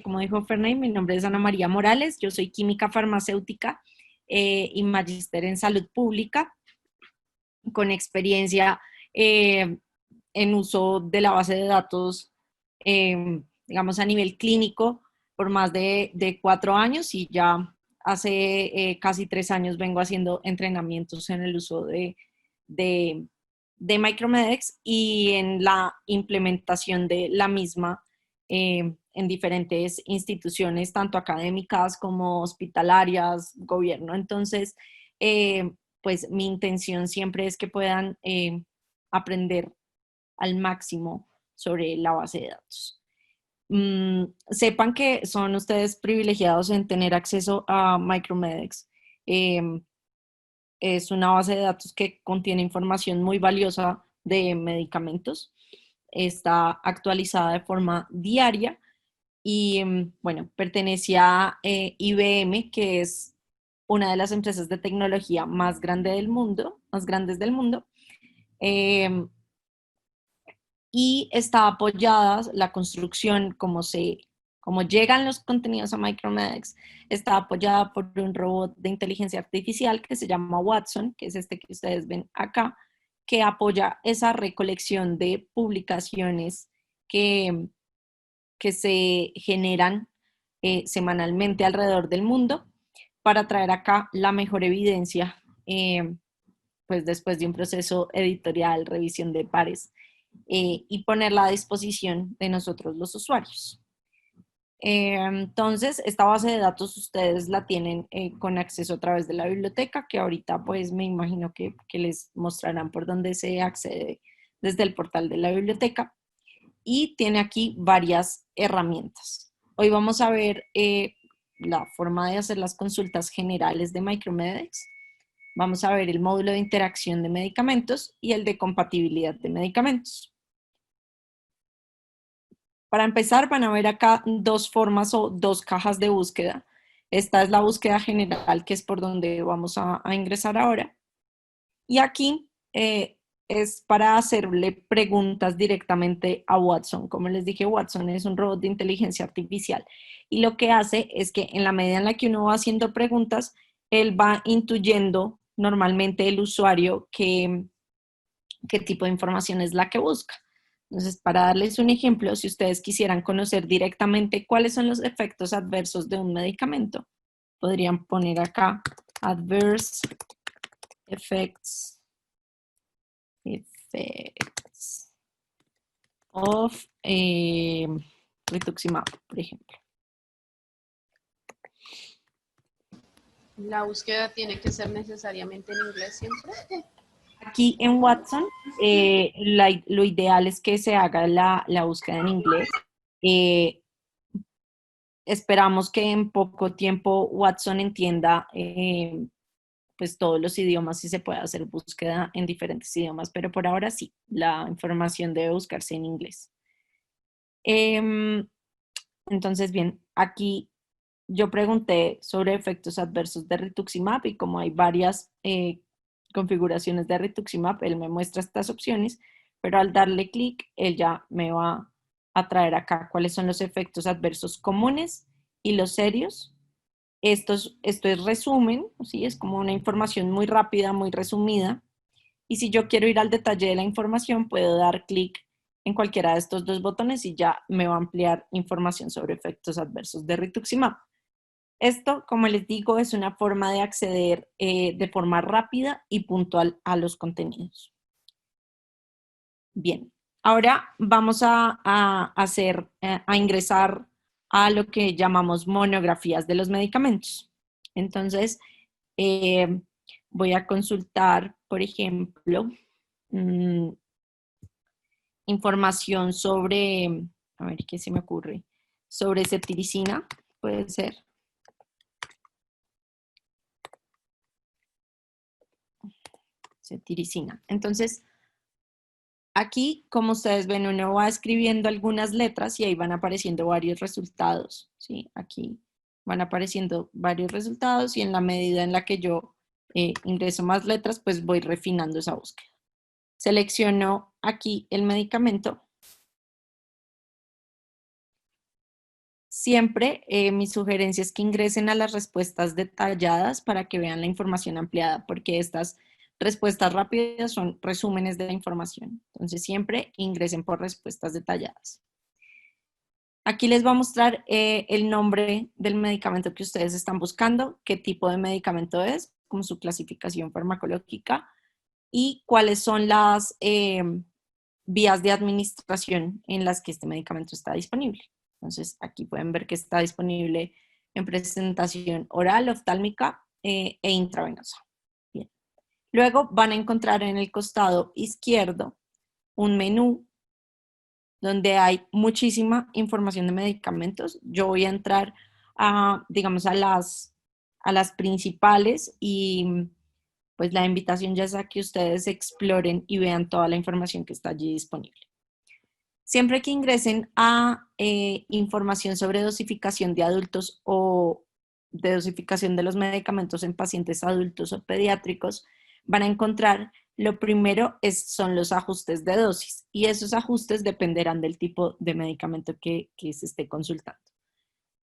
como dijo Ferney, mi nombre es Ana María Morales, yo soy química farmacéutica y magíster en salud pública, con experiencia en uso de la base de datos, digamos, a nivel clínico por más de 4 años, y ya hace casi 3 años vengo haciendo entrenamientos en el uso de, de Micromedex y en la implementación de la misma en diferentes instituciones, tanto académicas como hospitalarias, gobierno. Entonces, pues mi intención siempre es que puedan aprender al máximo sobre la base de datos. Sepan que son ustedes privilegiados en tener acceso a Micromedex. Es una base de datos que contiene información muy valiosa de medicamentos. Está actualizada de forma diaria y, bueno, pertenece a IBM, que es una de las empresas de tecnología más grandes del mundo. Eh, y está apoyada la construcción, como llegan los contenidos a Micromedex, está apoyada por un robot de inteligencia artificial que se llama Watson, que es este que ustedes ven acá, que apoya esa recolección de publicaciones que, que se generan semanalmente alrededor del mundo para traer acá la mejor evidencia, pues después de un proceso editorial, revisión de pares, y ponerla a disposición de nosotros los usuarios. Entonces, esta base de datos ustedes la tienen con acceso a través de la biblioteca, que ahorita pues me imagino que les mostrarán por dónde se accede desde el portal de la biblioteca, y tiene aquí varias herramientas. Hoy vamos a ver la forma de hacer las consultas generales de Micromedex. Vamos a ver el módulo de interacción de medicamentos y el de compatibilidad de medicamentos. Para empezar, van a ver acá dos formas o dos cajas de búsqueda. Esta es la búsqueda general, que es por donde vamos a ingresar ahora. Y aquí es para hacerle preguntas directamente a Watson. Como les dije, Watson es un robot de inteligencia artificial. Y lo que hace es que en la medida en la que uno va haciendo preguntas, él va intuyendo normalmente el usuario qué tipo de información es la que busca. Entonces, para darles un ejemplo, si ustedes quisieran conocer directamente cuáles son los efectos adversos de un medicamento, podrían poner acá adverse effects, of rituximab, por ejemplo. ¿La búsqueda tiene que ser necesariamente en inglés siempre? Aquí en Watson, lo ideal es que se haga la búsqueda en inglés. Esperamos que en poco tiempo Watson entienda pues todos los idiomas y se pueda hacer búsqueda en diferentes idiomas, pero por ahora sí, la información debe buscarse en inglés. Entonces, bien, aquí yo pregunté sobre efectos adversos de rituximab, y como hay varias configuraciones de rituximab, él me muestra estas opciones, pero al darle clic, él ya me va a traer acá cuáles son los efectos adversos comunes y los serios. Esto es resumen, ¿sí? Es como una información muy rápida, muy resumida. Y si yo quiero ir al detalle de la información, puedo dar clic en cualquiera de estos dos botones y ya me va a ampliar información sobre efectos adversos de rituximab. Esto, como les digo, es una forma de acceder de forma rápida y puntual a los contenidos. Bien, ahora vamos a ingresar a lo que llamamos monografías de los medicamentos. Entonces, voy a consultar, por ejemplo, información sobre, a ver qué se me ocurre, sobre ceftiricina, puede ser. Ceftiricina. Entonces, aquí, como ustedes ven, uno va escribiendo algunas letras y ahí van apareciendo varios resultados, ¿sí? Aquí van apareciendo varios resultados y en la medida en la que yo ingreso más letras, pues voy refinando esa búsqueda. Selecciono aquí el medicamento. siempre mi sugerencia es que ingresen a las respuestas detalladas para que vean la información ampliada, porque estas respuestas rápidas son resúmenes de la información. Entonces, siempre ingresen por respuestas detalladas. Aquí les va a mostrar el nombre del medicamento que ustedes están buscando, qué tipo de medicamento es, con su clasificación farmacológica y cuáles son las vías de administración en las que este medicamento está disponible. Entonces, aquí pueden ver que está disponible en presentación oral, oftálmica e intravenosa. Bien. Luego van a encontrar en el costado izquierdo un menú donde hay muchísima información de medicamentos. Yo voy a entrar a, digamos, a las principales y pues la invitación ya es a que ustedes exploren y vean toda la información que está allí disponible. Siempre que ingresen a información sobre dosificación de adultos o de dosificación de los medicamentos en pacientes adultos o pediátricos, van a encontrar, lo primero son los ajustes de dosis y esos ajustes dependerán del tipo de medicamento que se esté consultando.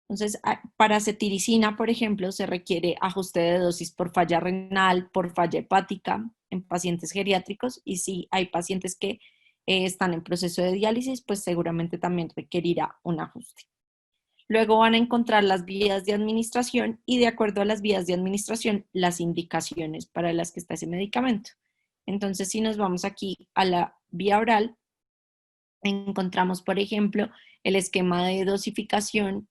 Entonces, para cetiricina, por ejemplo, se requiere ajuste de dosis por falla renal, por falla hepática en pacientes geriátricos y si hay pacientes que están en proceso de diálisis, pues seguramente también requerirá un ajuste. Luego van a encontrar las vías de administración y de acuerdo a las vías de administración, las indicaciones para las que está ese medicamento. Entonces, si nos vamos aquí a la vía oral, encontramos, por ejemplo, el esquema de dosificación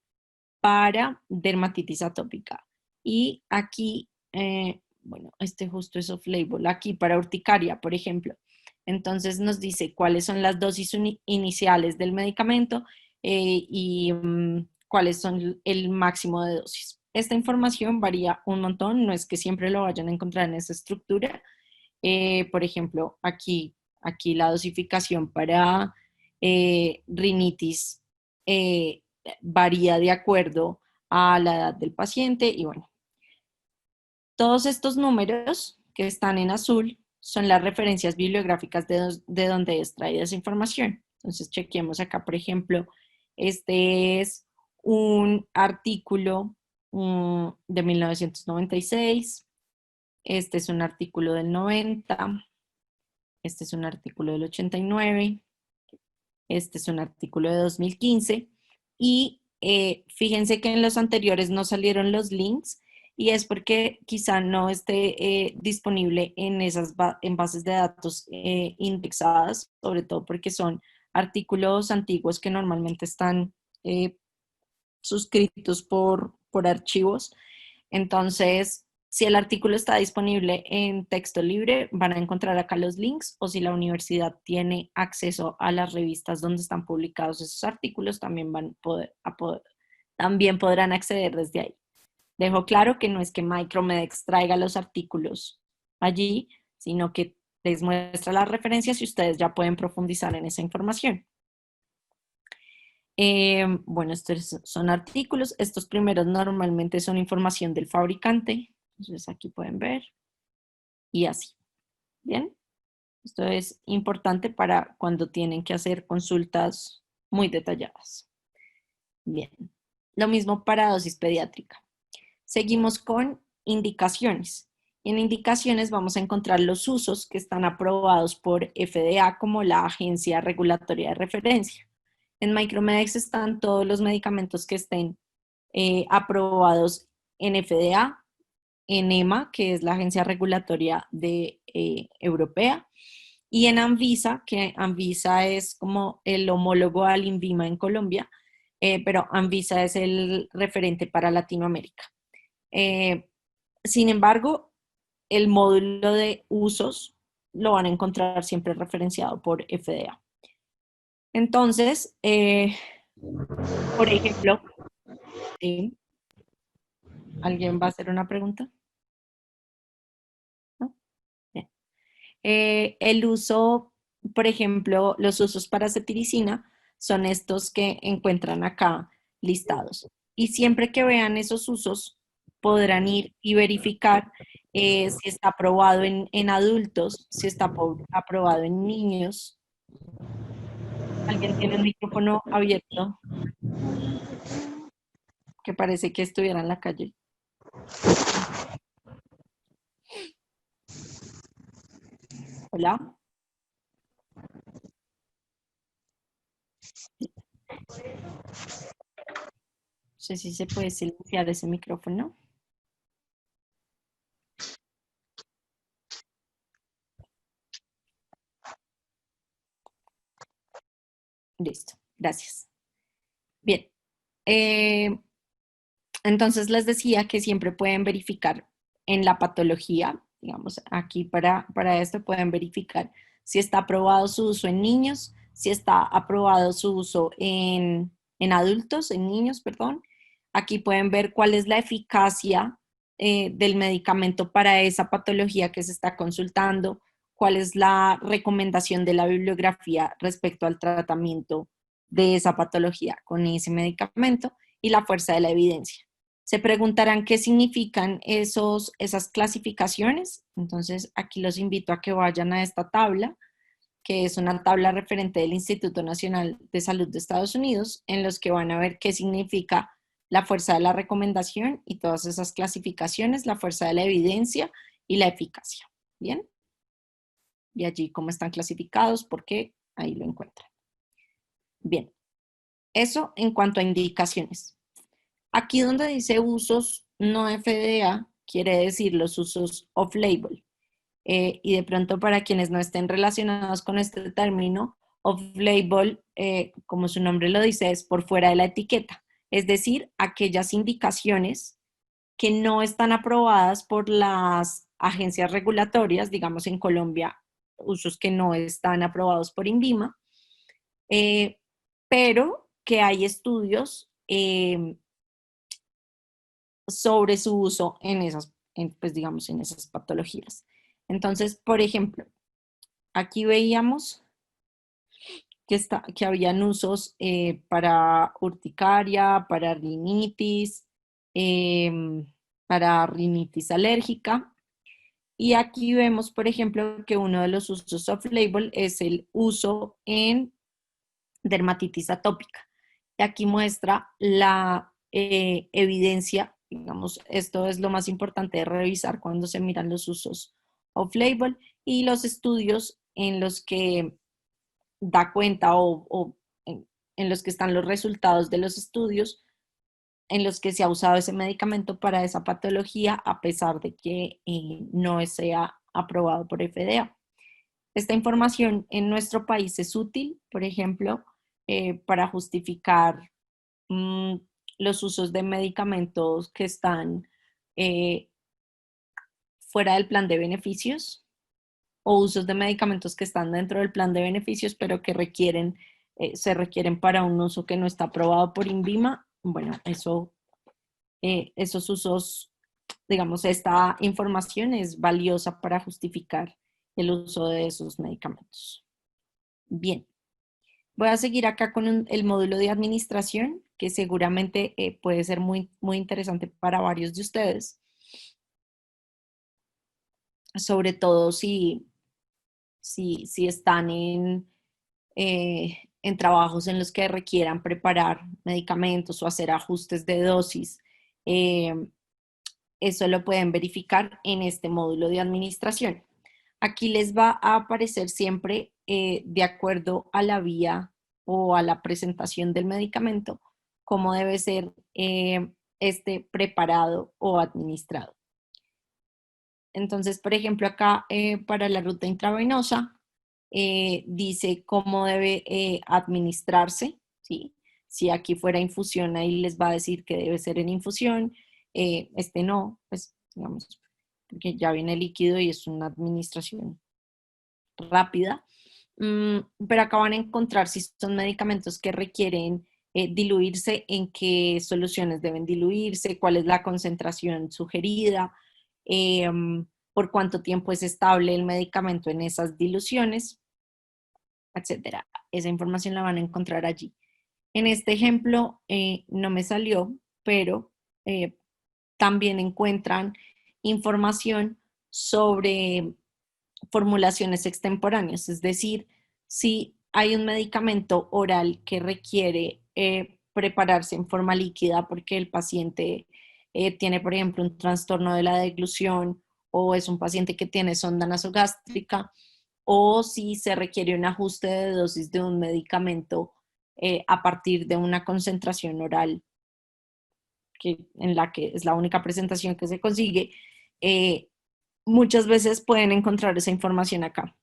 para dermatitis atópica. Y aquí, bueno, este justo es off-label, aquí para urticaria, por ejemplo. Entonces nos dice cuáles son las dosis iniciales del medicamento y cuáles son el máximo de dosis. Esta información varía un montón, no es que siempre lo vayan a encontrar en esa estructura. Por ejemplo, aquí la dosificación para rinitis varía de acuerdo a la edad del paciente y bueno, todos estos números que están en azul son las referencias bibliográficas de donde es traída esa información. Entonces, chequemos acá, por ejemplo, este es un artículo de 1996, este es un artículo del 90, este es un artículo del 89, este es un artículo de 2015 y fíjense que en los anteriores no salieron los links y es porque quizá no esté disponible en esas en bases de datos indexadas, sobre todo porque son artículos antiguos que normalmente están suscritos por archivos. Entonces, si el artículo está disponible en texto libre, van a encontrar acá los links o si la universidad tiene acceso a las revistas donde están publicados esos artículos, también también podrán acceder desde ahí. Dejo claro que no es que Micromedex traiga los artículos allí, sino que les muestra las referencias y ustedes ya pueden profundizar en esa información. Bueno, estos son artículos. Estos primeros normalmente son información del fabricante. Entonces aquí pueden ver. Y así. Bien. Esto es importante para cuando tienen que hacer consultas muy detalladas. Bien. Lo mismo para dosis pediátrica. Seguimos con indicaciones. En indicaciones vamos a encontrar los usos que están aprobados por FDA como la agencia regulatoria de referencia. En Micromedex están todos los medicamentos que estén aprobados en FDA, en EMA, que es la agencia regulatoria europea, y en Anvisa, que Anvisa es como el homólogo al INVIMA en Colombia, pero Anvisa es el referente para Latinoamérica. Sin embargo, el módulo de usos lo van a encontrar siempre referenciado por FDA. Entonces, por ejemplo, ¿sí? ¿Alguien va a hacer una pregunta? ¿No? Bien. El uso, por ejemplo, los usos para cetiricina son estos que encuentran acá listados. Y siempre que vean esos usos, podrán ir y verificar si está aprobado en adultos, si está aprobado en niños. ¿Alguien tiene el micrófono abierto? que parece que estuviera en la calle. Hola. No sé si se puede silenciar ese micrófono. Listo, gracias. Bien. Entonces les decía que siempre pueden verificar en la patología, digamos, aquí para esto pueden verificar si está aprobado su uso en niños, si está aprobado su uso en adultos, en niños, perdón. Aquí pueden ver cuál es la eficacia del medicamento para esa patología que se está consultando, cuál es la recomendación de la bibliografía respecto al tratamiento de esa patología con ese medicamento y la fuerza de la evidencia. Se preguntarán qué significan esas clasificaciones. Entonces, aquí los invito a que vayan a esta tabla, que es una tabla referente del Instituto Nacional de Salud de Estados Unidos, en los que van a ver qué significa la fuerza de la recomendación y todas esas clasificaciones, la fuerza de la evidencia y la eficacia. ¿Bien? Y allí cómo están clasificados, porque ahí lo encuentran. Bien, eso en cuanto a indicaciones. Aquí donde dice usos no FDA, quiere decir los usos off-label. Y de pronto para quienes no estén relacionados con este término, off-label, como su nombre lo dice, es por fuera de la etiqueta. Es decir, aquellas indicaciones que no están aprobadas por las agencias regulatorias, digamos en Colombia, usos que no están aprobados por INVIMA, pero que hay estudios sobre su uso en esas, pues digamos, en esas patologías. Entonces, por ejemplo, aquí veíamos que habían usos para urticaria, para rinitis, para rinitis alérgica. Y aquí vemos, por ejemplo, que uno de los usos off-label es el uso en dermatitis atópica. Y aquí muestra la evidencia, digamos, esto es lo más importante de revisar cuando se miran los usos off-label y los estudios en los que da cuenta o en los que están los resultados de los estudios en los que se ha usado ese medicamento para esa patología a pesar de que no sea aprobado por FDA. Esta información en nuestro país es útil, por ejemplo, para justificar mmm, los usos de medicamentos que están eh, fuera del plan de beneficios o usos de medicamentos que están dentro del plan de beneficios, pero que se requieren para un uso que no está aprobado por INVIMA. Bueno, esos usos, digamos, esta información es valiosa para justificar el uso de esos medicamentos. Bien, voy a seguir acá con el módulo de administración, que seguramente puede ser muy, muy interesante para varios de ustedes, sobre todo si están en trabajos en los que requieran preparar medicamentos o hacer ajustes de dosis. Eh, Eso lo pueden verificar en este módulo de administración. Aquí les va a aparecer siempre, de acuerdo a la vía o a la presentación del medicamento, cómo debe ser este preparado o administrado. Entonces, por ejemplo, acá para la ruta intravenosa, dice cómo debe administrarse, ¿sí? Si aquí fuera infusión, ahí les va a decir que debe ser en infusión, este no, pues digamos, porque ya viene líquido y es una administración rápida. Pero acá van a encontrar si son medicamentos que requieren diluirse, en qué soluciones deben diluirse, cuál es la concentración sugerida, eh, por cuánto tiempo es estable el medicamento en esas diluciones, etcétera. Esa información la van a encontrar allí. En este ejemplo no me salió, pero también encuentran información sobre formulaciones extemporáneas, es decir, si hay un medicamento oral que requiere prepararse en forma líquida porque el paciente tiene, por ejemplo, un trastorno de la deglución o es un paciente que tiene sonda nasogástrica, o si se requiere un ajuste de dosis de un medicamento a partir de una concentración oral en la que es la única presentación que se consigue, muchas veces pueden encontrar esa información acá.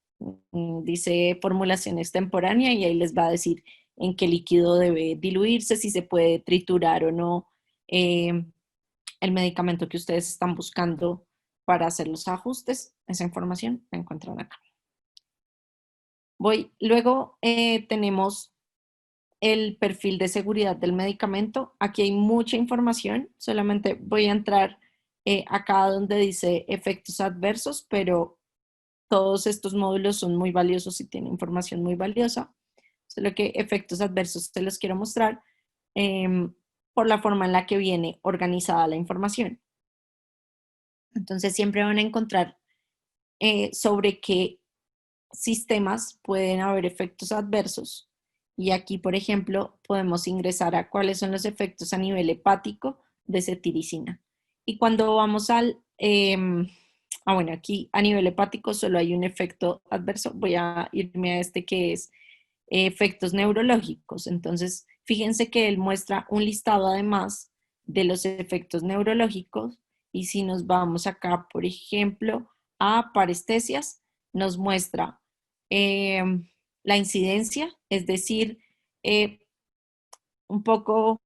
Dice formulación extemporánea y ahí les va a decir en qué líquido debe diluirse, si se puede triturar o no el medicamento que ustedes están buscando para hacer los ajustes. Esa información la encuentran acá. Luego tenemos el perfil de seguridad del medicamento. Aquí hay mucha información, solamente voy a entrar acá donde dice efectos adversos, pero todos estos módulos son muy valiosos y tienen información muy valiosa. Solo que efectos adversos te los quiero mostrar por la forma en la que viene organizada la información. Entonces siempre van a encontrar sobre qué sistemas pueden haber efectos adversos. Y aquí, por ejemplo, podemos ingresar a cuáles son los efectos a nivel hepático de cetiricina. Y cuando vamos bueno, aquí a nivel hepático solo hay un efecto adverso. Voy a irme a este que es efectos neurológicos. Entonces, fíjense que él muestra un listado además de los efectos neurológicos. Y si nos vamos acá, por ejemplo, a parestesias, nos muestra la incidencia, es decir, un poco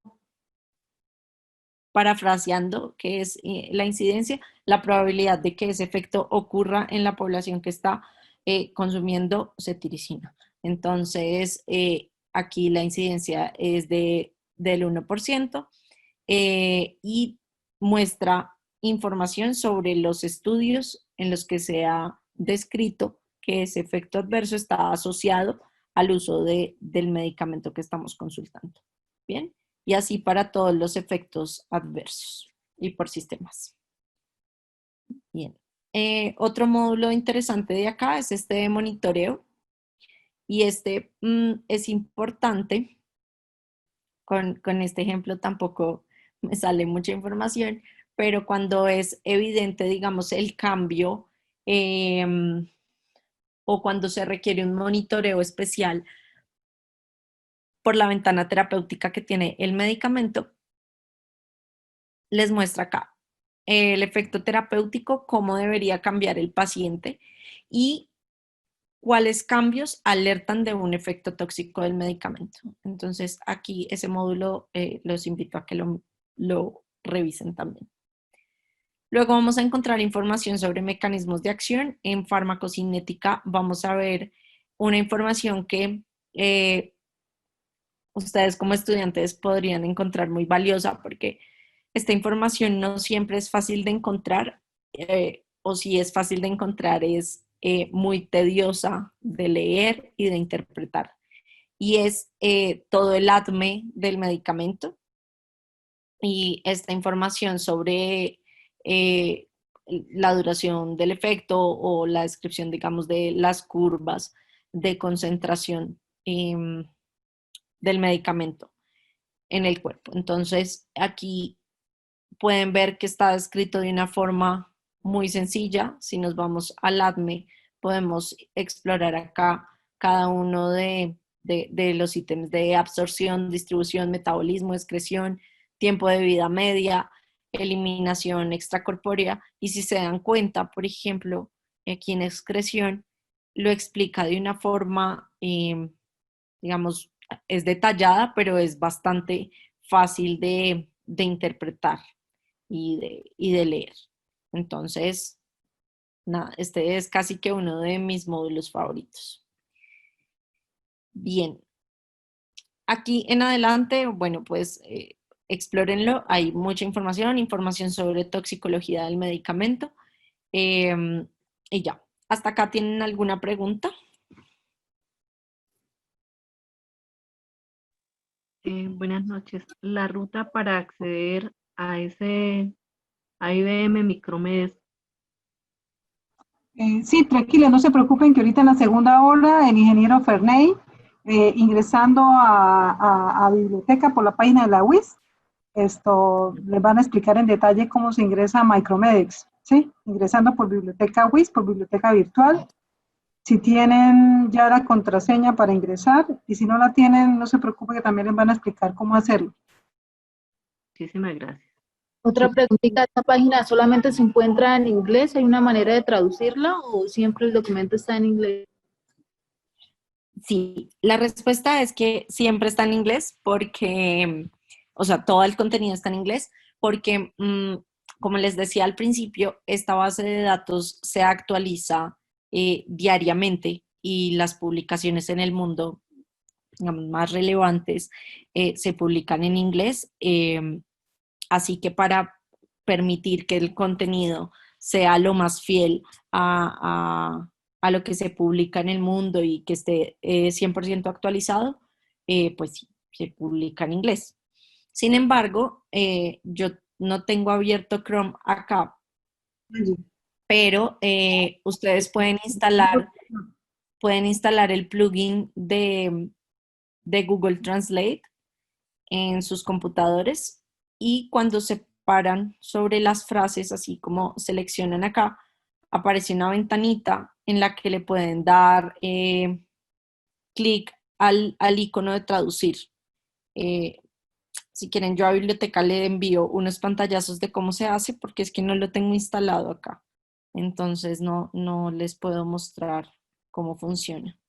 parafraseando, que es la incidencia, la probabilidad de que ese efecto ocurra en la población que está consumiendo cetiricina. Entonces, aquí la incidencia es del 1% y muestra información sobre los estudios en los que se ha descrito que ese efecto adverso está asociado al uso del medicamento que estamos consultando. Bien, y así para todos los efectos adversos y por sistemas. Bien, otro módulo interesante de acá es este de monitoreo y este es importante. Con este ejemplo tampoco me sale mucha información, pero cuando es evidente, digamos, el cambio o cuando se requiere un monitoreo especial por la ventana terapéutica que tiene el medicamento, les muestra acá el efecto terapéutico, cómo debería cambiar el paciente y cuáles cambios alertan de un efecto tóxico del medicamento. Entonces, aquí ese módulo los invito a que lo revisen también. Luego vamos a encontrar información sobre mecanismos de acción. En farmacocinética vamos a ver una información que ustedes como estudiantes podrían encontrar muy valiosa porque esta información no siempre es fácil de encontrar o si es fácil de encontrar es muy tediosa de leer y de interpretar. Y es todo el ADME del medicamento y esta información sobre la duración del efecto o la descripción, digamos, de las curvas de concentración del medicamento en el cuerpo. Entonces, aquí pueden ver que está descrito de una forma muy sencilla. Si nos vamos al ADME, podemos explorar acá cada uno de los ítems de absorción, distribución, metabolismo, excreción, tiempo de vida media, eliminación extracorpórea. Y si se dan cuenta, por ejemplo, aquí en excreción, lo explica de una forma, digamos, es detallada, pero es bastante fácil de interpretar y de leer. Entonces, nada, este es casi que uno de mis módulos favoritos. Bien, aquí en adelante, bueno, pues explórenlo, hay mucha información sobre toxicología del medicamento y ya. ¿Hasta acá tienen alguna pregunta? Buenas noches. La ruta para acceder a IBM Micromed. Sí, tranquilo, no se preocupen que ahorita en la segunda hora el ingeniero Ferney ingresando a biblioteca por la página de la WIS, les van a explicar en detalle cómo se ingresa a Micromedex, ¿sí? Ingresando por biblioteca WIS, por biblioteca virtual. Si tienen ya la contraseña para ingresar, y si no la tienen, no se preocupe que también les van a explicar cómo hacerlo. Muchísimas gracias. Otra preguntita, ¿esta página solamente se encuentra en inglés? ¿Hay una manera de traducirla o siempre el documento está en inglés? Sí, la respuesta es que siempre está en inglés porque, o sea, todo el contenido está en inglés porque, como les decía al principio, esta base de datos se actualiza diariamente y las publicaciones en el mundo, digamos, más relevantes se publican en inglés. Así que para permitir que el contenido sea lo más fiel a lo que se publica en el mundo y que esté 100% actualizado, pues sí, se publica en inglés. Sin embargo, yo no tengo abierto Chrome acá, pero ustedes pueden instalar el plugin de Google Translate en sus computadores y cuando se paran sobre las frases, así como seleccionan acá, aparece una ventanita en la que le pueden dar clic al icono de traducir. Si quieren, yo a biblioteca le envío unos pantallazos de cómo se hace porque es que no lo tengo instalado acá. Entonces no les puedo mostrar cómo funciona.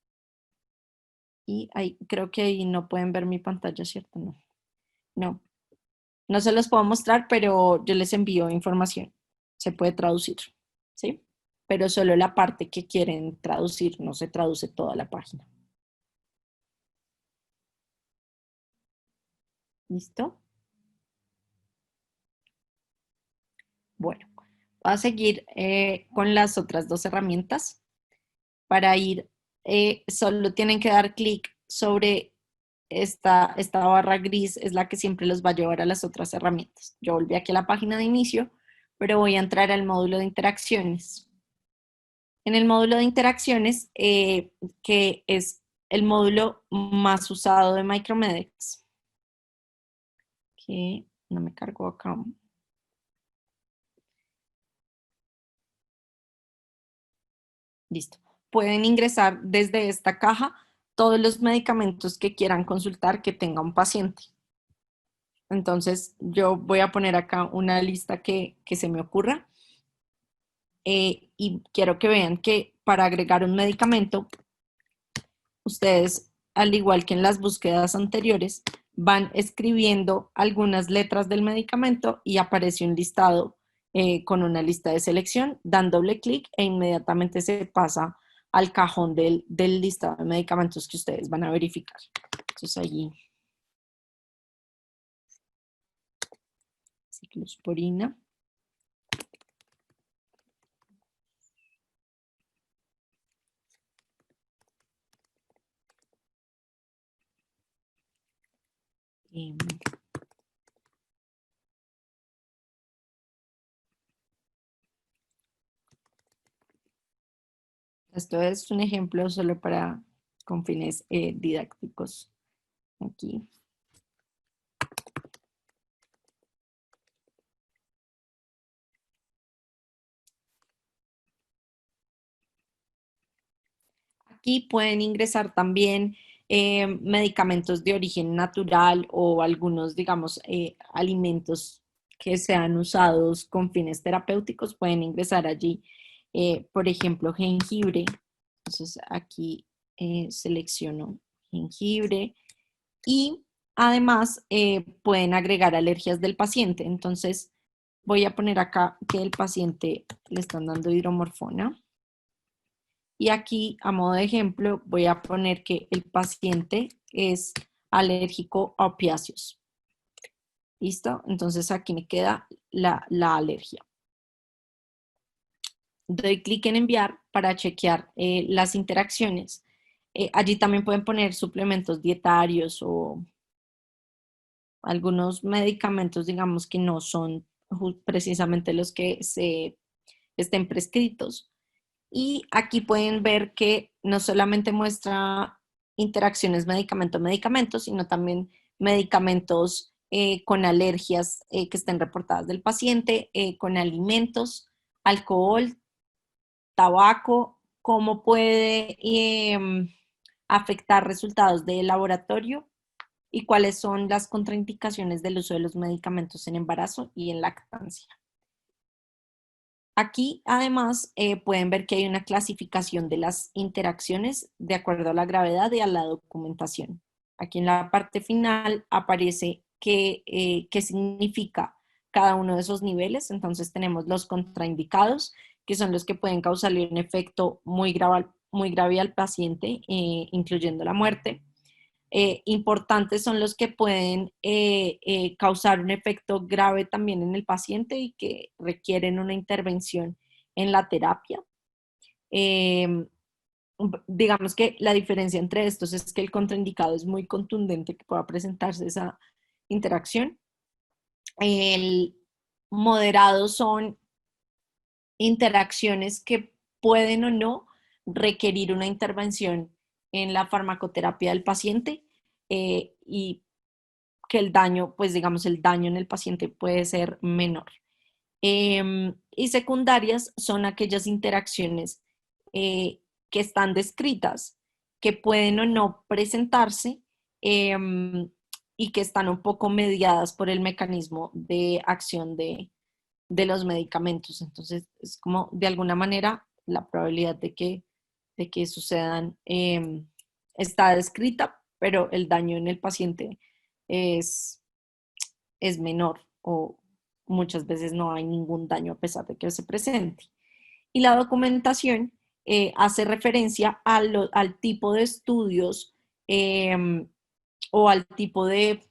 Y ahí, creo que ahí no pueden ver mi pantalla, ¿cierto? No. No se los puedo mostrar, pero yo les envío información. Se puede traducir, ¿sí? Pero solo la parte que quieren traducir, no se traduce toda la página. ¿Listo? Bueno, voy a seguir con las otras dos herramientas. Para ir, solo tienen que dar clic sobre esta barra gris, es la que siempre los va a llevar a las otras herramientas. Yo volví aquí a la página de inicio, pero voy a entrar al módulo de interacciones. En el módulo de interacciones, que es el módulo más usado de Micromedex, que no me cargó acá. Listo. Pueden ingresar desde esta caja todos los medicamentos que quieran consultar que tenga un paciente. Entonces, yo voy a poner acá una lista que se me ocurra. Y quiero que vean que para agregar un medicamento, ustedes, al igual que en las búsquedas anteriores, van escribiendo algunas letras del medicamento y aparece un listado con una lista de selección, dan doble clic e inmediatamente se pasa al cajón del listado de medicamentos que ustedes van a verificar. Entonces allí, ciclosporina. Esto es un ejemplo solo con fines didácticos. Aquí. Aquí pueden ingresar también medicamentos de origen natural o algunos, digamos, alimentos que sean usados con fines terapéuticos. Pueden ingresar allí, por ejemplo, jengibre. Entonces aquí selecciono jengibre y además pueden agregar alergias del paciente. Entonces voy a poner acá que el paciente le están dando hidromorfona. Y aquí, a modo de ejemplo, voy a poner que el paciente es alérgico a opiáceos. ¿Listo? Entonces aquí me queda la alergia. Doy clic en enviar para chequear las interacciones. Allí también pueden poner suplementos dietarios o algunos medicamentos, digamos, que no son precisamente los que se estén prescritos. Y aquí pueden ver que no solamente muestra interacciones medicamento-medicamento, sino también medicamentos con alergias que estén reportadas del paciente, con alimentos, alcohol, tabaco, cómo puede afectar resultados de laboratorio y cuáles son las contraindicaciones del uso de los medicamentos en embarazo y en lactancia. Aquí, además, pueden ver que hay una clasificación de las interacciones de acuerdo a la gravedad y a la documentación. Aquí en la parte final aparece qué significa cada uno de esos niveles. Entonces tenemos los contraindicados, que son los que pueden causarle un efecto muy grave al paciente, incluyendo la muerte. Importantes son los que pueden causar un efecto grave también en el paciente y que requieren una intervención en la terapia. Digamos que la diferencia entre estos es que el contraindicado es muy contundente que pueda presentarse esa interacción. El moderado son interacciones que pueden o no requerir una intervención en la farmacoterapia del paciente y que el daño, pues digamos, el daño en el paciente puede ser menor. Y secundarias son aquellas interacciones que están descritas, que pueden o no presentarse y que están un poco mediadas por el mecanismo de acción de los medicamentos. Entonces, es como de alguna manera la probabilidad de que sucedan está descrita, pero el daño en el paciente es menor o muchas veces no hay ningún daño a pesar de que se presente. Y la documentación hace referencia al tipo de estudios o al tipo de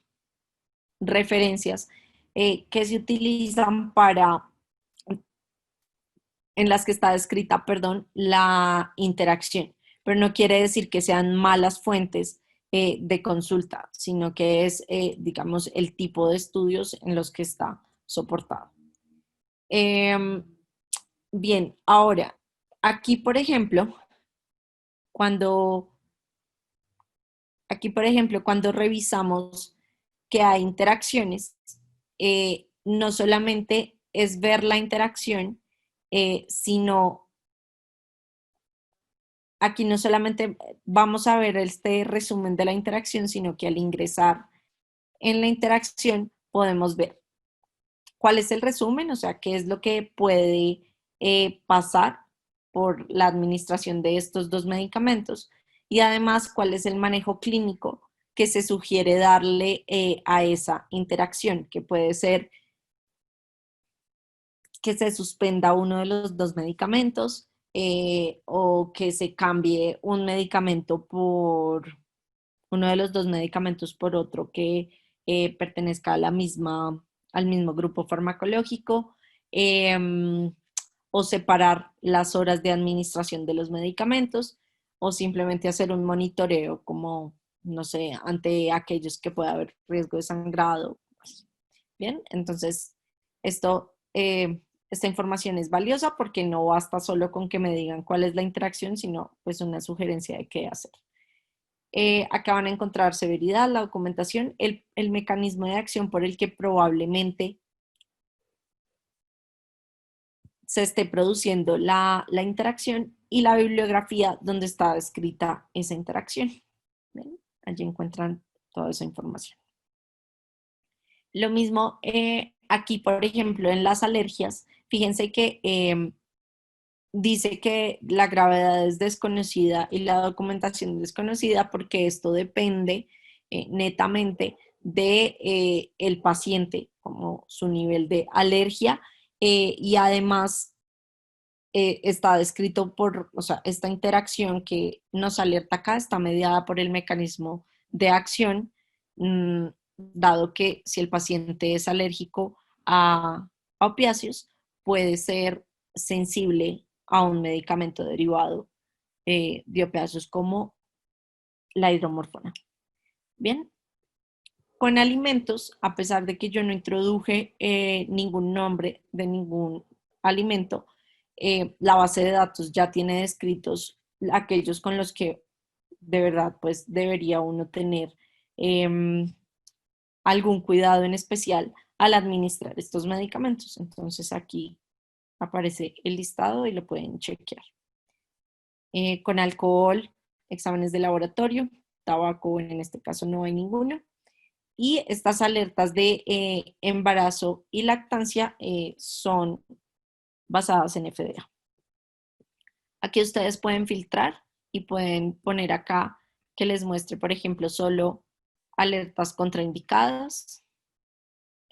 referencias que se utilizan en las que está descrita, perdón, la interacción. Pero no quiere decir que sean malas fuentes de consulta, sino que es, digamos, el tipo de estudios en los que está soportado. Bien, ahora, aquí, por ejemplo, cuando revisamos que hay interacciones, no solamente es ver la interacción, sino aquí no solamente vamos a ver este resumen de la interacción, sino que al ingresar en la interacción podemos ver cuál es el resumen, o sea, qué es lo que puede pasar por la administración de estos dos medicamentos y además cuál es el manejo clínico que se sugiere darle a esa interacción, que puede ser que se suspenda uno de los dos medicamentos o que se cambie un medicamento por uno de los dos medicamentos por otro que pertenezca a al mismo grupo farmacológico, o separar las horas de administración de los medicamentos, o simplemente hacer un monitoreo como, no sé, ante aquellos que pueda haber riesgo de sangrado. Bien, entonces esta información es valiosa porque no basta solo con que me digan cuál es la interacción, sino pues una sugerencia de qué hacer. Acá van a encontrar severidad, la documentación, el mecanismo de acción por el que probablemente se esté produciendo la interacción y la bibliografía donde está descrita esa interacción. ¿Ven? Allí encuentran toda esa información. Lo mismo aquí, por ejemplo, en las alergias. Fíjense que dice que la gravedad es desconocida y la documentación es desconocida porque esto depende netamente de el paciente, como su nivel de alergia y además está descrito o sea, esta interacción que nos alerta acá está mediada por el mecanismo de acción, dado que si el paciente es alérgico a opiáceos, puede ser sensible a un medicamento derivado de opiáceos como la hidromorfona. Bien, con alimentos, a pesar de que yo no introduje ningún nombre de ningún alimento, la base de datos ya tiene descritos aquellos con los que de verdad, pues debería uno tener algún cuidado en especial al administrar estos medicamentos. Entonces aquí aparece el listado y lo pueden chequear. Con alcohol, exámenes de laboratorio, tabaco, en este caso no hay ninguno. Y estas alertas de embarazo y lactancia son basadas en FDA. Aquí ustedes pueden filtrar y pueden poner acá que les muestre, por ejemplo, solo alertas contraindicadas.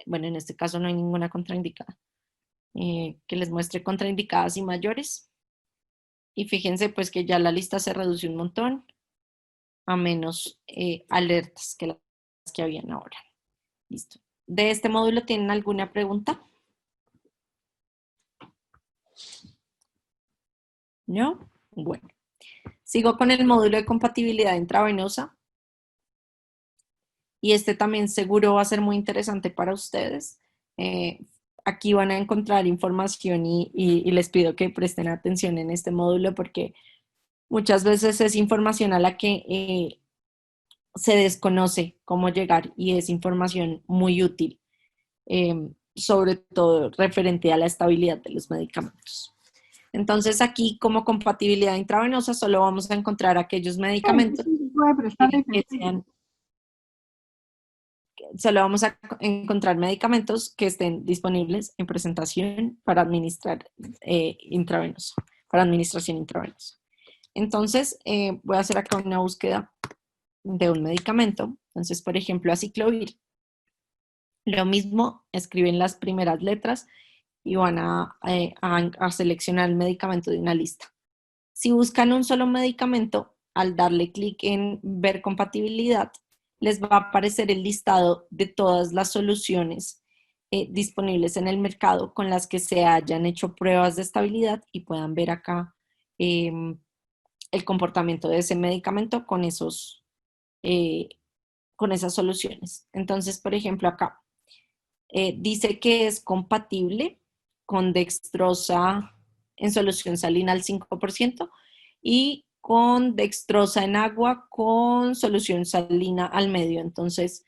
Bueno, en este caso no hay ninguna contraindicada. Que les muestre contraindicadas y mayores. Y fíjense pues que ya la lista se reduce un montón a menos alertas que las que habían ahora. Listo. ¿De este módulo tienen alguna pregunta? ¿No? Bueno. Sigo con el módulo de compatibilidad intravenosa. Y este también seguro va a ser muy interesante para ustedes. Aquí van a encontrar información y les pido que presten atención en este módulo porque muchas veces es información a la que se desconoce cómo llegar y es información muy útil, sobre todo referente a la estabilidad de los medicamentos. Entonces aquí como compatibilidad intravenosa solo vamos a encontrar aquellos medicamentos Puede prestar que sean, solo vamos a encontrar medicamentos que estén disponibles en presentación para administrar intravenoso, para administración intravenosa. Entonces voy a hacer acá una búsqueda de un medicamento. Entonces, por ejemplo, aciclovir. Lo mismo, escriben las primeras letras y van a seleccionar el medicamento de una lista. Si buscan un solo medicamento, al darle clic en ver compatibilidad, les va a aparecer el listado de todas las soluciones disponibles en el mercado con las que se hayan hecho pruebas de estabilidad y puedan ver acá el comportamiento de ese medicamento eh, con esas soluciones. Entonces, por ejemplo, acá dice que es compatible con dextrosa en solución salina al 5% y con dextrosa en agua con solución salina al medio. Entonces,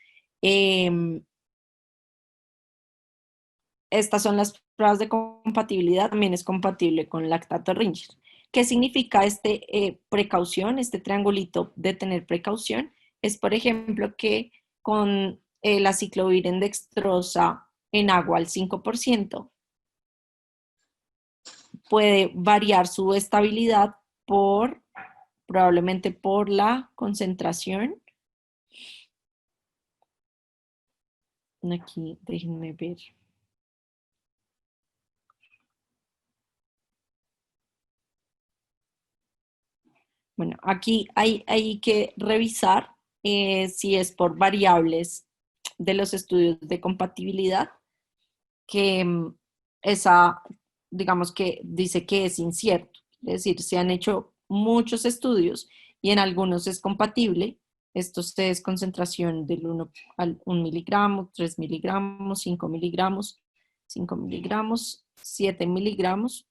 estas son las pruebas de compatibilidad. También es compatible con lactato Ringer. ¿Qué significa precaución, este triangulito de tener precaución? Es, por ejemplo, que con la aciclovir en dextrosa en agua al 5% puede variar su estabilidad probablemente por la concentración. Aquí, déjenme ver. Bueno, aquí hay que revisar si es por variables de los estudios de compatibilidad, que digamos que dice que es incierto. Es decir, se han hecho muchos estudios y en algunos es compatible. Esto es concentración del 1 al 1 miligramo, 3 miligramos, 5 miligramos, 5 miligramos, 7 miligramos.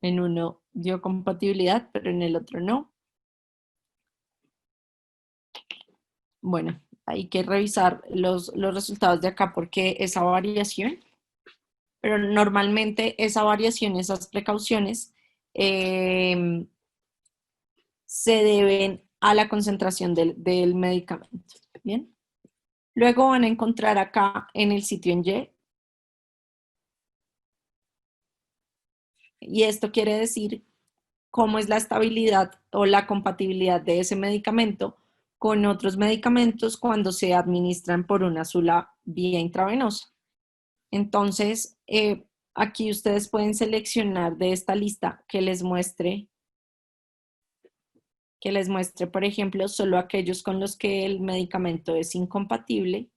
En uno dio compatibilidad, pero en el otro no. Bueno, hay que revisar los resultados de acá porque esa variación, pero normalmente esa variación, esas precauciones, se deben a la concentración del medicamento. Bien. Luego van a encontrar acá en el sitio en y esto quiere decir cómo es la estabilidad o la compatibilidad de ese medicamento con otros medicamentos cuando se administran por una sola vía intravenosa. Entonces, aquí ustedes pueden seleccionar de esta lista que les muestre, por ejemplo, solo aquellos con los que el medicamento es incompatible.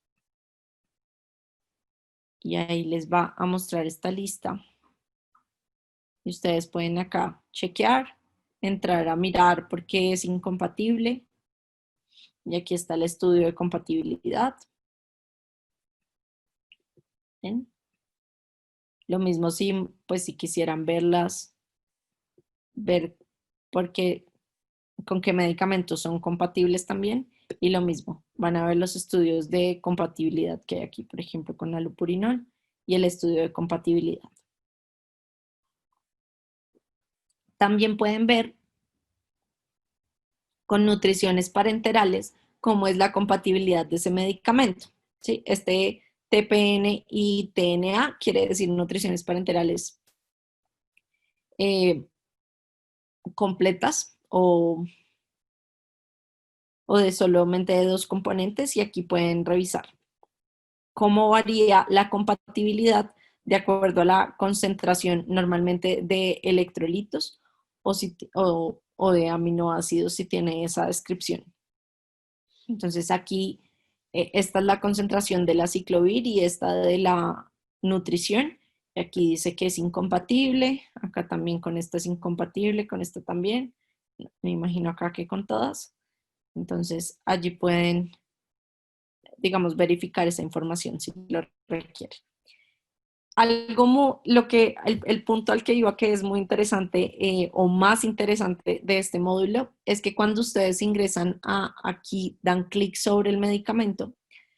Y ahí les va a mostrar esta lista. Y ustedes pueden acá chequear, entrar a mirar por qué es incompatible. Y aquí está el estudio de compatibilidad. ¿Ven? Lo mismo si quisieran ver por qué con qué medicamentos son compatibles también. Y lo mismo, van a ver los estudios de compatibilidad que hay aquí, por ejemplo, con allopurinol y el estudio de compatibilidad. También pueden ver con nutriciones parenterales cómo es la compatibilidad de ese medicamento. ¿Sí? Este TPN y TNA quiere decir nutriciones parenterales completas o de solamente de 2 componentes, y aquí pueden revisar cómo varía la compatibilidad de acuerdo a la concentración normalmente de electrolitos o de aminoácidos si tiene esa descripción. Entonces aquí esta es la concentración de la ciclovir y esta de la nutrición. Y aquí dice que es incompatible, acá también con esta es incompatible, con esta también. Me imagino acá que con todas. Entonces allí pueden, digamos, verificar esa información si lo requieren. El punto al que iba, que es muy interesante o más interesante de este módulo, es que cuando ustedes ingresan aquí, dan clic sobre el medicamento,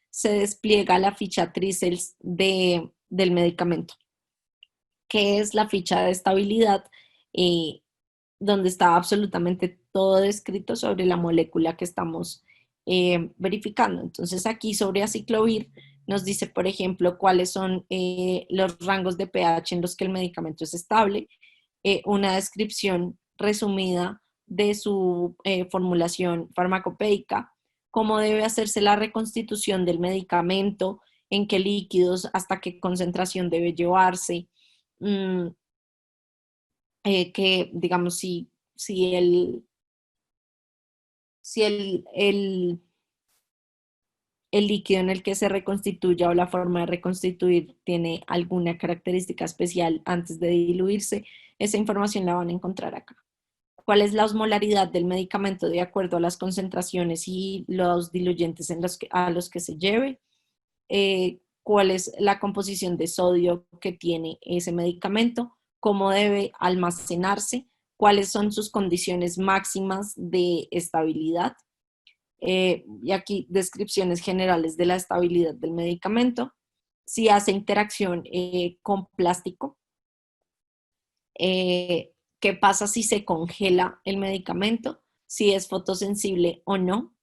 se despliega la ficha Tricels del medicamento, que es la ficha de estabilidad, donde está absolutamente todo descrito sobre la molécula que estamos verificando. Entonces aquí sobre aciclovir nos dice, por ejemplo, cuáles son los rangos de pH en los que el medicamento es estable, una descripción resumida de su formulación farmacopeica, cómo debe hacerse la reconstitución del medicamento, en qué líquidos, hasta qué concentración debe llevarse, que digamos si el líquido en el que se reconstituya o la forma de reconstituir tiene alguna característica especial antes de diluirse, esa información la van a encontrar acá. ¿Cuál es la osmolaridad del medicamento de acuerdo a las concentraciones y los diluyentes a los que se lleve? ¿Cuál es la composición de sodio que tiene ese medicamento? ¿Cómo debe almacenarse? ¿Cuáles son sus condiciones máximas de estabilidad? Y aquí descripciones generales de la estabilidad del medicamento, si hace interacción con plástico, qué pasa si se congela el medicamento, si es fotosensible o no.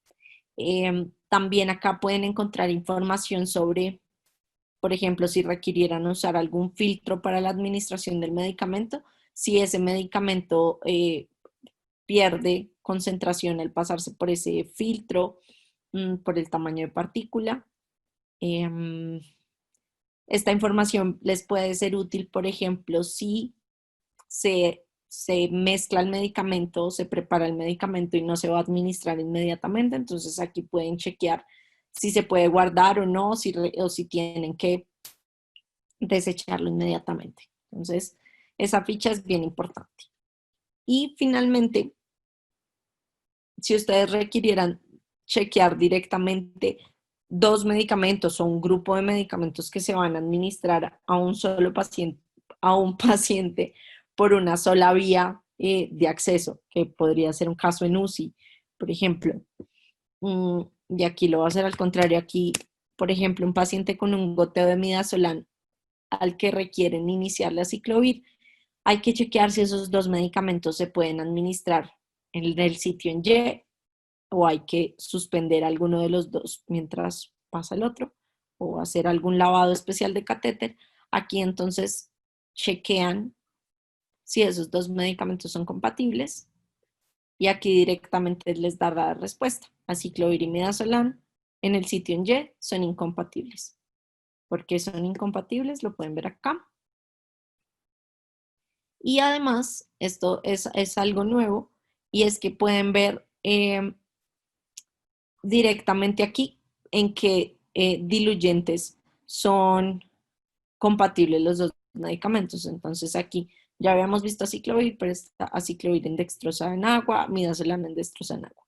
También acá pueden encontrar información sobre, por ejemplo, si requirieran usar algún filtro para la administración del medicamento, si ese medicamento pierde concentración al pasarse por ese filtro, por el tamaño de partícula. Esta información les puede ser útil, por ejemplo, si se mezcla el medicamento, se prepara el medicamento y no se va a administrar inmediatamente. Entonces aquí pueden chequear si se puede guardar o no, o si tienen que desecharlo inmediatamente. Entonces, esa ficha es bien importante. Y finalmente, si ustedes requirieran chequear directamente 2 medicamentos o un grupo de medicamentos que se van a administrar a un solo paciente, por una sola vía de acceso, que podría ser un caso en UCI, por ejemplo. Y aquí lo voy a hacer al contrario. Aquí, por ejemplo, un paciente con un goteo de midazolam al que requieren iniciar la ciclovir, hay que chequear si esos 2 medicamentos se pueden administrar en el sitio en Y, o hay que suspender alguno de los 2 mientras pasa el otro, o hacer algún lavado especial de catéter. Aquí entonces chequean si esos 2 medicamentos son compatibles y aquí directamente les da la respuesta. Aciclovir y midazolam en el sitio en Y son incompatibles. ¿Por qué son incompatibles? Lo pueden ver acá. Y además, esto es algo nuevo, y es que pueden ver directamente aquí en qué diluyentes son compatibles los 2 medicamentos. Entonces aquí ya habíamos visto aciclovir, pero está aciclovir en dextrosa en agua, midazolam en dextrosa en agua.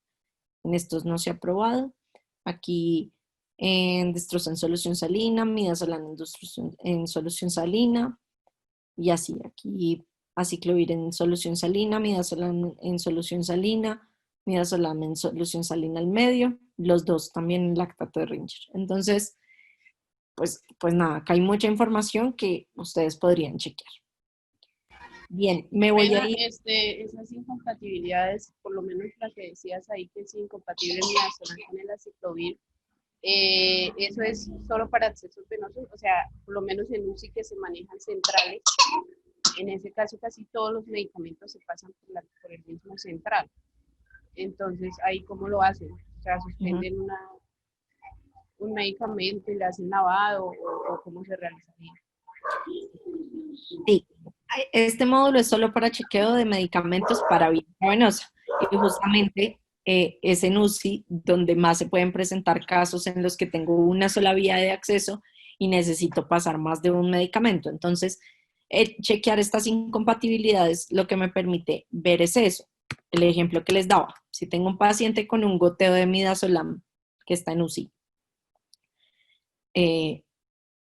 En estos no se ha probado. Aquí en dextrosa en solución salina, midazolam en solución salina, y así. Aquí aciclovir en solución salina, midazolam en solución salina, midazolam en solución salina al medio, los dos también en lactato de Ringer. Entonces, pues nada, acá hay mucha información que ustedes podrían chequear. Bien, me voy a ir. Esas incompatibilidades, por lo menos la que decías ahí, que es incompatible midazolam con el aciclovir, eso es solo para accesos venosos, o sea, por lo menos en UCI que se manejan centrales, en ese caso casi todos los medicamentos se pasan por el mismo central. Entonces, ahí cómo lo hacen, o sea, suspenden un medicamento y le hacen lavado o cómo se realizaría. Sí, este módulo es solo para chequeo de medicamentos para vía intravenosa y justamente es en UCI donde más se pueden presentar casos en los que tengo una sola vía de acceso y necesito pasar más de un medicamento. Entonces, chequear estas incompatibilidades lo que me permite ver es eso. El ejemplo que les daba, si tengo un paciente con un goteo de midazolam que está en UCI,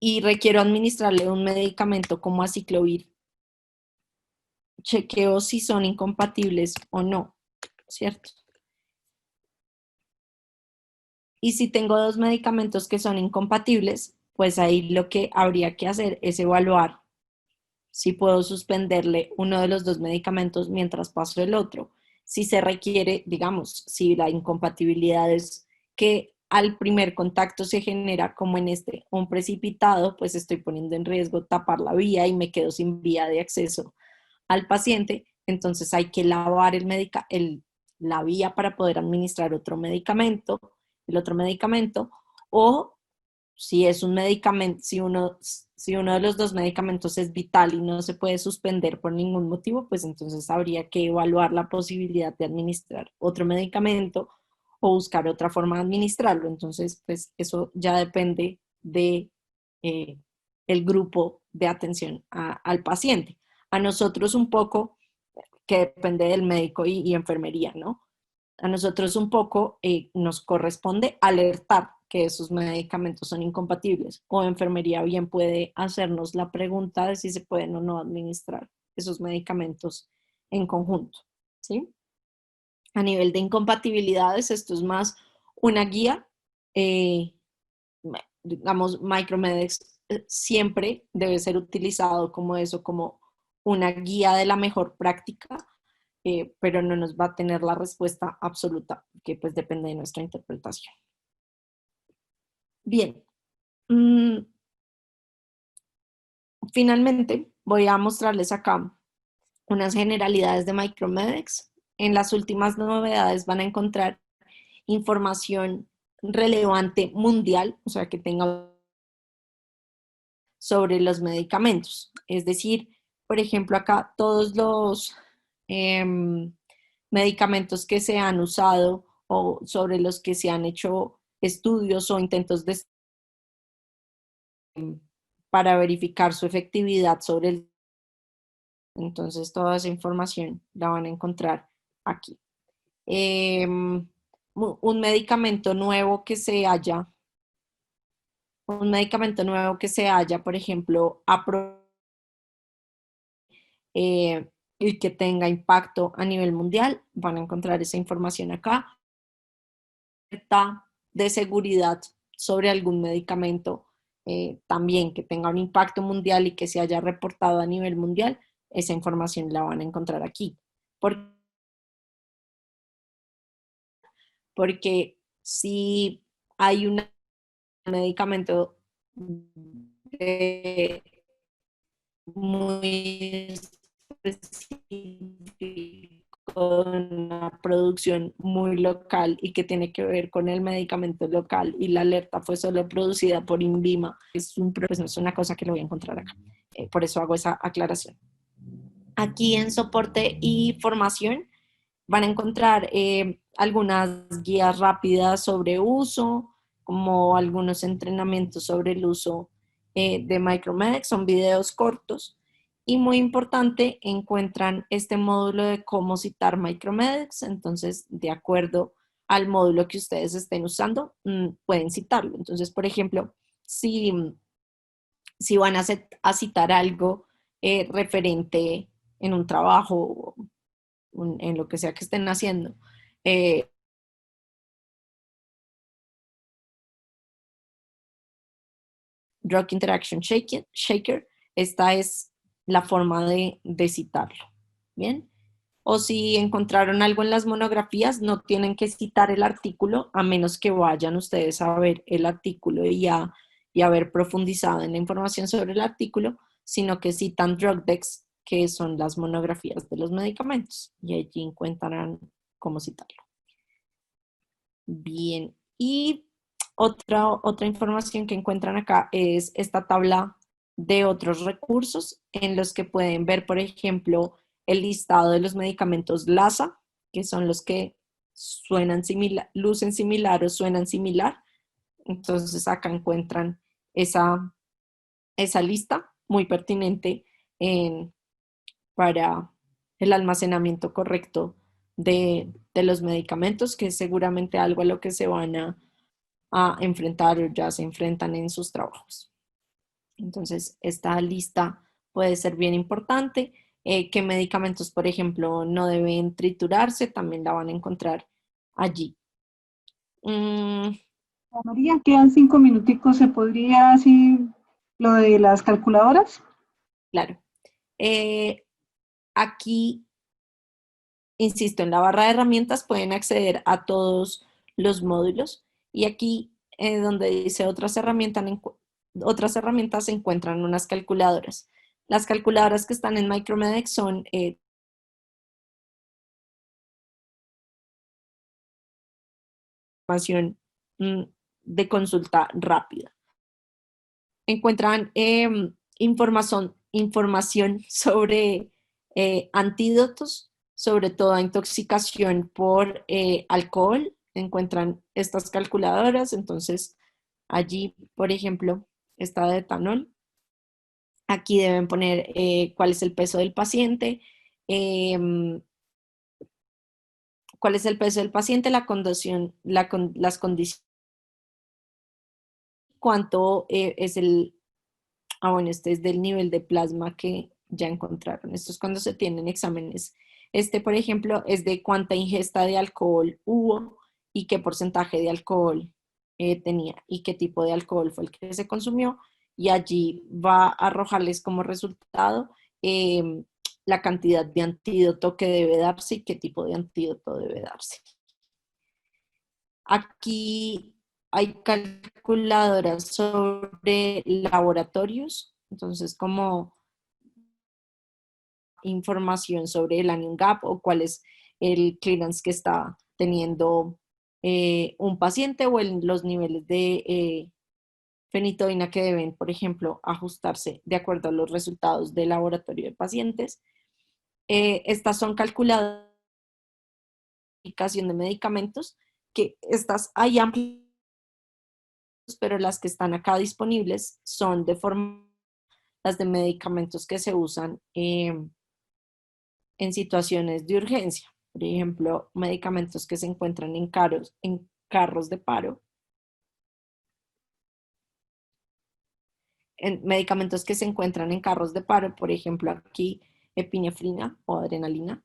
y requiero administrarle un medicamento como aciclovir, chequeo si son incompatibles o no, ¿cierto? Y si tengo dos medicamentos que son incompatibles, pues ahí lo que habría que hacer es evaluar si puedo suspenderle uno de los dos medicamentos mientras paso el otro. Si se requiere, digamos, si la incompatibilidad es que al primer contacto se genera, como en un precipitado, pues estoy poniendo en riesgo tapar la vía y me quedo sin vía de acceso al paciente, entonces hay que lavar la vía para poder administrar el otro medicamento, o si es un medicamento, si uno de los dos medicamentos es vital y no se puede suspender por ningún motivo, pues entonces habría que evaluar la posibilidad de administrar otro medicamento o buscar otra forma de administrarlo. Entonces, pues eso ya depende de el grupo de atención al paciente. A nosotros un poco, que depende del médico y enfermería, ¿no? A nosotros un poco nos corresponde alertar que esos medicamentos son incompatibles, o enfermería bien puede hacernos la pregunta de si se pueden o no administrar esos medicamentos en conjunto, ¿sí? A nivel de incompatibilidades, esto es más una guía, digamos, Micromedex siempre debe ser utilizado como eso, como una guía de la mejor práctica, pero no nos va a tener la respuesta absoluta, que pues depende de nuestra interpretación. Bien. Finalmente, voy a mostrarles acá unas generalidades de Micromedex. En las últimas novedades van a encontrar información relevante mundial, o sea, que tenga sobre los medicamentos. Es decir, por ejemplo, acá todos los medicamentos que se han usado o sobre los que se han hecho estudios o intentos para verificar su efectividad sobre el. Entonces, toda esa información la van a encontrar aquí. Un medicamento nuevo que se haya, por ejemplo, y que tenga impacto a nivel mundial, van a encontrar esa información acá. De seguridad sobre algún medicamento también que tenga un impacto mundial y que se haya reportado a nivel mundial, esa información la van a encontrar aquí. Porque si hay un medicamento muy específico, una producción muy local y que tiene que ver con el medicamento local y la alerta fue solo producida por INVIMA, pues no es una cosa que lo voy a encontrar acá. Por eso hago esa aclaración. Aquí en soporte y formación van a encontrar algunas guías rápidas sobre uso, como algunos entrenamientos sobre el uso de Micromedex, son videos cortos. Y muy importante, encuentran este módulo de cómo citar Micromedex. Entonces, de acuerdo al módulo que ustedes estén usando, pueden citarlo. Entonces, por ejemplo, si van a citar algo referente en un trabajo, en lo que sea que estén haciendo, eh, Drug Interaction Shaker. Esta es la forma de citarlo. ¿Bien? O si encontraron algo en las monografías, no tienen que citar el artículo a menos que vayan ustedes a ver el artículo y haber profundizado en la información sobre el artículo, sino que citan DrugDex, que son las monografías de los medicamentos, y allí encontrarán cómo citarlo. Bien, y otra información que encuentran acá es esta tabla de otros recursos en los que pueden ver, por ejemplo, el listado de los medicamentos LASA, que son los que suenan similar, lucen similar o suenan similar. Entonces acá encuentran esa lista muy pertinente para el almacenamiento correcto de los medicamentos, que es seguramente algo a lo que se van a enfrentar o ya se enfrentan en sus trabajos. Entonces, esta lista puede ser bien importante. ¿Qué medicamentos, por ejemplo, no deben triturarse? También la van a encontrar allí. María, quedan 5 minuticos, ¿se podría así lo de las calculadoras? Claro. Aquí, insisto, en la barra de herramientas pueden acceder a todos los módulos y aquí donde dice otras herramientas se encuentran unas calculadoras. Las calculadoras que están en Micromedex son información de consulta rápida. Encuentran información sobre antídotos, sobre todo intoxicación por alcohol. Encuentran estas calculadoras, entonces allí, por ejemplo, está de etanol. Aquí deben poner cuál es el peso del paciente, cuál es el peso del paciente, las condiciones, cuánto es bueno, este es del nivel de plasma que ya encontraron. Esto es cuando se tienen exámenes. Este, por ejemplo, es de cuánta ingesta de alcohol hubo y qué porcentaje de alcohol tenía y qué tipo de alcohol fue el que se consumió. Y allí va a arrojarles como resultado la cantidad de antídoto que debe darse y qué tipo de antídoto debe darse. Aquí hay calculadoras sobre laboratorios, entonces como información sobre el anion gap o cuál es el clearance que está teniendo un paciente o los niveles de fenitoína que deben, por ejemplo, ajustarse de acuerdo a los resultados del laboratorio de pacientes. Estas son calculadoras de medicamentos, que estas hay amplias, pero las que están acá disponibles son de forma las de medicamentos que se usan en situaciones de urgencia. Por ejemplo, medicamentos que se encuentran en carros de paro, medicamentos que se encuentran en carros de paro, por ejemplo, aquí epinefrina o adrenalina,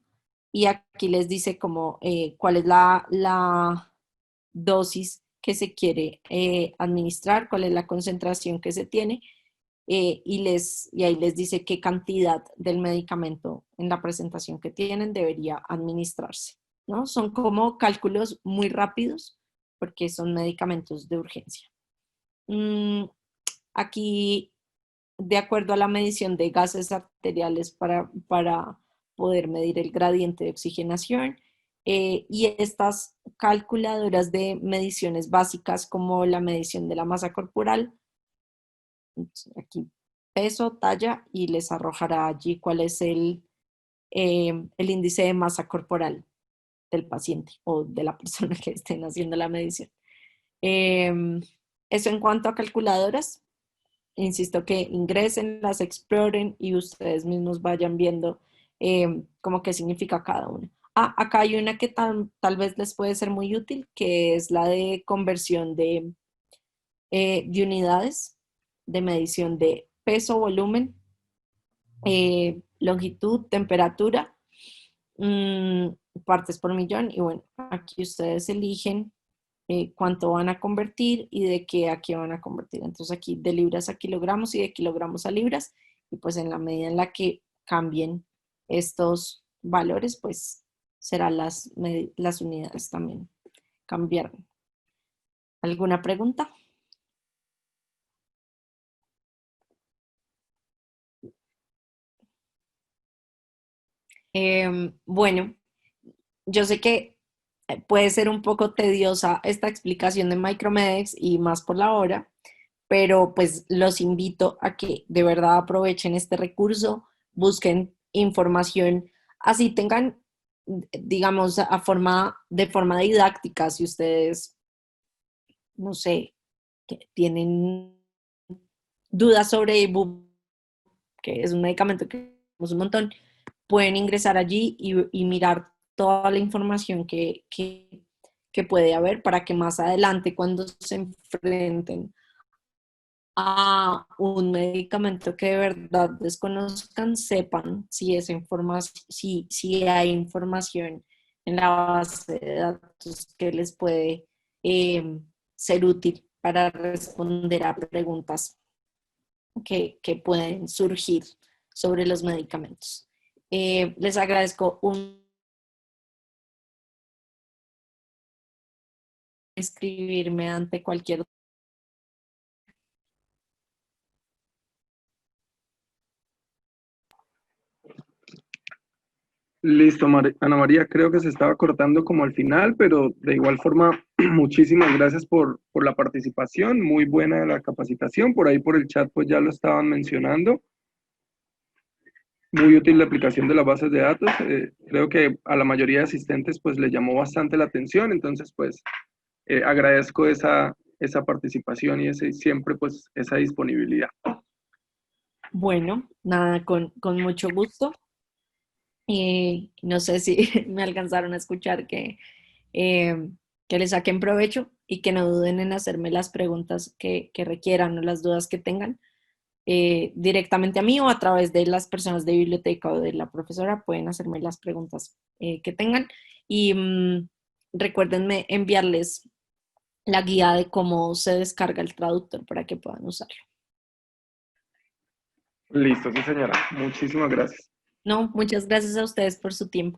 y aquí les dice como cuál es la dosis que se quiere administrar, cuál es la concentración que se tiene, y ahí les dice qué cantidad del medicamento en la presentación que tienen debería administrarse, ¿no? Son como cálculos muy rápidos porque son medicamentos de urgencia. Aquí, de acuerdo a la medición de gases arteriales para poder medir el gradiente de oxigenación, y estas calculadoras de mediciones básicas como la medición de la masa corporal, aquí peso, talla, y les arrojará allí cuál es el índice de masa corporal del paciente o de la persona que estén haciendo la medición. Eso en cuanto a calculadoras. Insisto que ingresen, las exploren y ustedes mismos vayan viendo como qué significa cada una. Acá hay una que tal vez les puede ser muy útil, que es la de conversión de unidades de medición de peso, volumen, longitud, temperatura. partes por millón. Y bueno, aquí ustedes eligen cuánto van a convertir y de qué a qué van a convertir. Entonces aquí de libras a kilogramos y de kilogramos a libras. Y pues en la medida en la que cambien estos valores, pues serán las unidades también cambiaron. ¿Alguna pregunta? Bueno, yo sé que puede ser un poco tediosa esta explicación de Micromedex y más por la hora, pero pues los invito a que de verdad aprovechen este recurso, busquen información, así tengan, digamos, de forma didáctica, si ustedes, no sé, que tienen dudas sobre Ibu, que es un medicamento que tenemos un montón, pueden ingresar allí y mirar toda la información que puede haber para que más adelante cuando se enfrenten a un medicamento que de verdad desconozcan, sepan si esa información, si hay información en la base de datos que les puede ser útil para responder a preguntas que pueden surgir sobre los medicamentos. Les agradezco escribirme ante cualquier. Listo, Ana María, creo que se estaba cortando como al final, pero de igual forma, muchísimas gracias por la participación, muy buena la capacitación, por ahí por el chat pues ya lo estaban mencionando, muy útil la aplicación de las bases de datos, creo que a la mayoría de asistentes pues le llamó bastante la atención, entonces pues agradezco esa participación y siempre pues esa disponibilidad. Bueno, nada, con mucho gusto. No sé si me alcanzaron a escuchar que le saquen provecho y que no duden en hacerme las preguntas que requieran o las dudas que tengan directamente a mí o a través de las personas de biblioteca o de la profesora pueden hacerme las preguntas que tengan y recuérdenme enviarles la guía de cómo se descarga el traductor para que puedan usarlo. Listo, sí señora, muchísimas gracias. No, muchas gracias a ustedes por su tiempo.